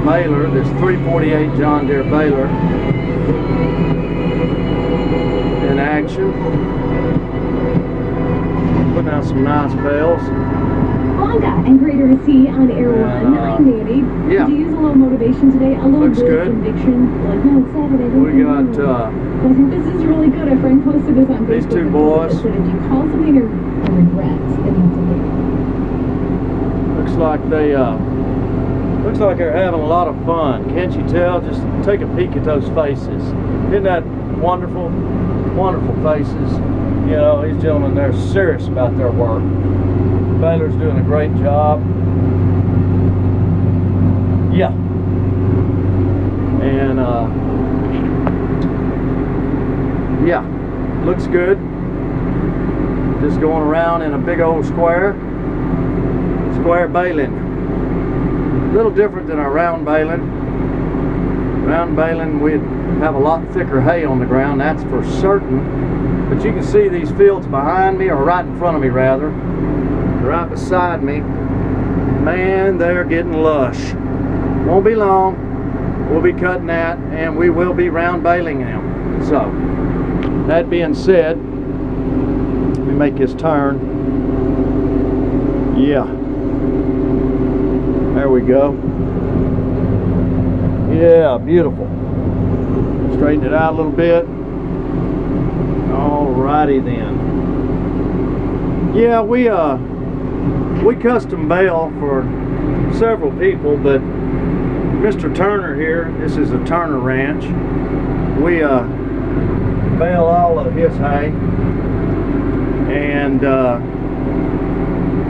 baler, this 348 John Deere baler in action. Putting out some nice bales. Wanda and Greater C on Air One. I'm Nanny. Yeah. Did you use a little motivation today? A little Looks good. conviction? Like, no, it's Saturday. We got I think this is really good. A friend posted this on these Facebook. two boys. It said if you call something a regret, then you have to do it. Looks like they're having a lot of fun. Can't you tell? Just take a peek at those faces. Isn't that wonderful? Wonderful faces. You know, these gentlemen, they're serious about their work. Baler's doing a great job. Yeah. And yeah, looks good. Just going around in a big old square baling. A little different than our round baling. Round baling, we'd have a lot thicker hay on the ground, that's for certain. But you can see these fields behind me, or right in front of me rather, right beside me. Man, they're getting lush. Won't be long. We'll be cutting that, and we will be round baling them. So, that being said, let me make this turn. Yeah. There we go. Yeah, beautiful. Straighten it out a little bit. Alrighty then. Yeah, we custom bale for several people, but Mr. Turner here, this is a Turner Ranch. We bale all of his hay, and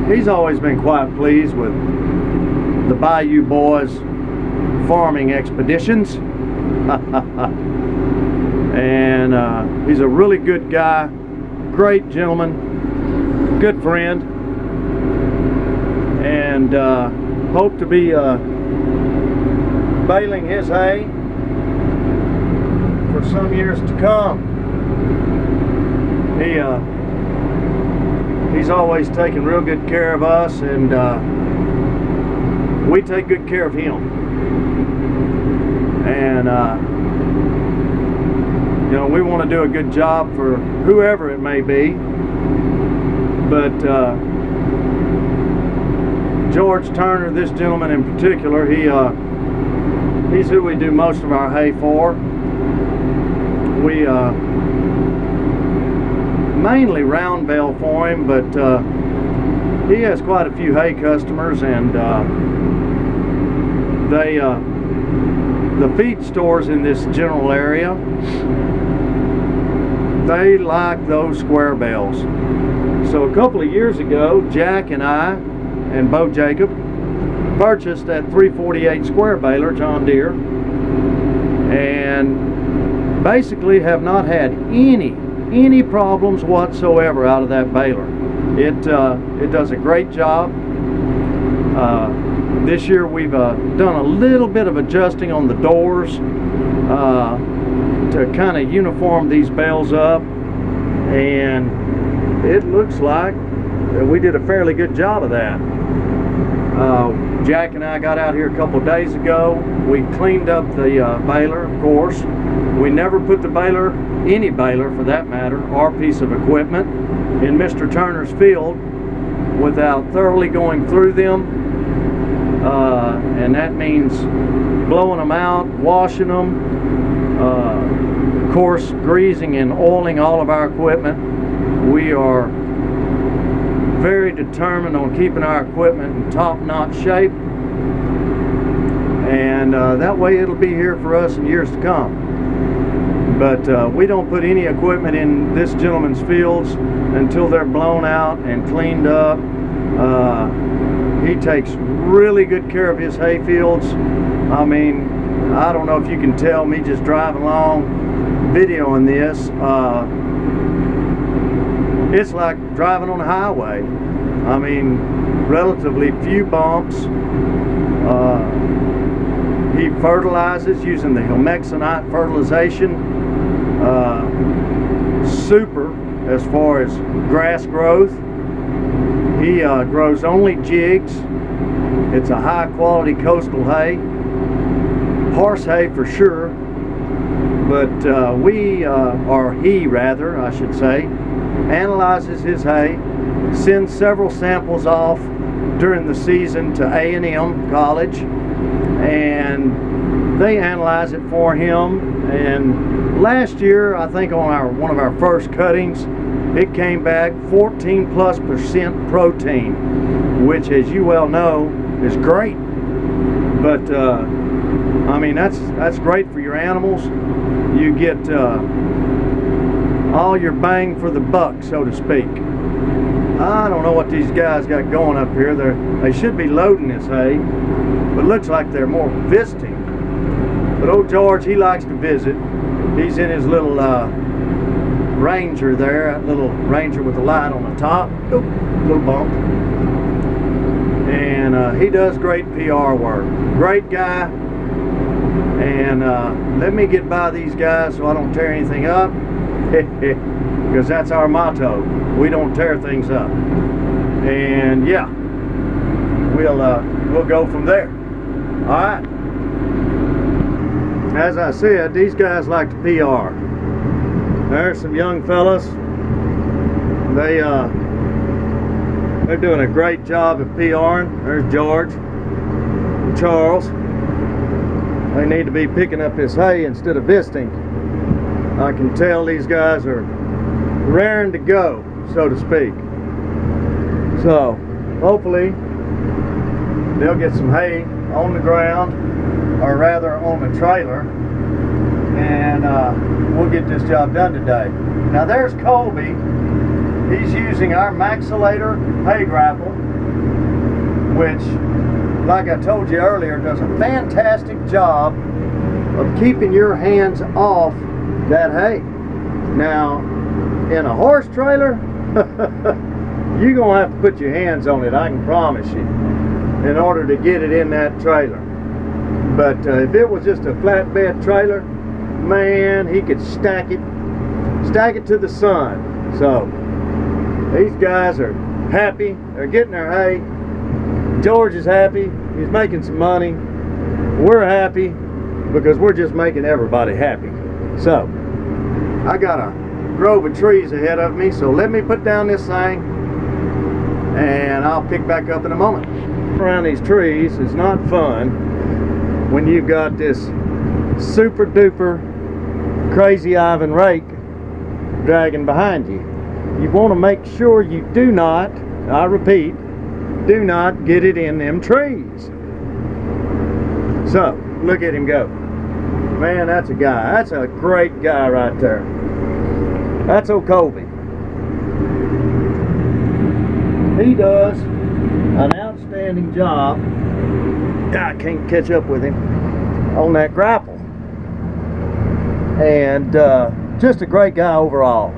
he's always been quite pleased with the Bayou Boys farming expeditions. And he's a really good guy, great gentleman, good friend, and hope to be baling his hay for some years to come. He's always taken real good care of us, and we take good care of him. And you know, we want to do a good job for whoever it may be, but George Turner, this gentleman in particular, he's who we do most of our hay for. We mainly round bale for him, but he has quite a few hay customers, and the feed stores in this general area, they like those square bales. So a couple of years ago, Jack and I and Bo Jacob purchased that 348 square baler, John Deere, and basically have not had any problems whatsoever out of that baler. It does a great job. This year we've done a little bit of adjusting on the doors to kind of uniform these bales up, and it looks like we did a fairly good job of that. Jack and I got out here a couple of days ago. We cleaned up the baler, of course. We never put the baler, any baler for that matter, or piece of equipment in Mr. Turner's field without thoroughly going through them. And that means blowing them out, washing them, of course greasing and oiling all of our equipment. We are very determined on keeping our equipment in top-notch shape, and that way it'll be here for us in years to come. But we don't put any equipment in this gentleman's fields until they're blown out and cleaned up. He takes really good care of his hay fields. I mean, I don't know if you can tell me just driving along videoing this, it's like driving on a highway. I mean, relatively few bumps. He fertilizes using the Hilmexonite fertilization. Super as far as grass growth. He grows only jigs. It's a high quality coastal hay. horse hay for sure, but he rather, I should say, analyzes his hay, sends several samples off during the season to A&M College, and they analyze it for him. And last year, I think on one of our first cuttings, it came back 14+% protein, which, as you well know, is great. But I mean, that's great for your animals. You get all your bang for the buck, so to speak. I don't know what these guys got going up here. They should be loading this hay, but it looks like they're more visiting. But old George, he likes to visit. He's in his little Ranger there, that little Ranger with the light on the top. Oop, little bump. And he does great PR work. Great guy. And let me get by these guys so I don't tear anything up. Because that's our motto. We don't tear things up. And yeah, we'll go from there. All right. As I said, these guys like to PR. There's some young fellas. They're doing a great job at PRing. There's George, Charles. They need to be picking up this hay instead of visiting. I can tell these guys are raring to go, so to speak. So hopefully they'll get some hay on the ground, or rather on the trailer, and we'll get this job done today. Now there's Colby. He's using our Maxilator hay grapple, which, like I told you earlier, does a fantastic job of keeping your hands off that hay. Now, in a horse trailer, you're gonna have to put your hands on it, I can promise you, in order to get it in that trailer. But if it was just a flatbed trailer, man, he could stack it to the sun. So these guys are happy. They're getting their hay. George is happy. He's making some money. We're happy because we're just making everybody happy. So I got a grove of trees ahead of me, so let me put down this thing and I'll pick back up in a moment. Around these trees is not fun when you've got this super duper Crazy Ivan rake dragging behind you. You want to make sure you do not, I repeat, do not get it in them trees. So look at him go. Man, that's a guy. That's a great guy right there. That's old Colby. He does an outstanding job. I can't catch up with him on that grapple. And just a great guy overall.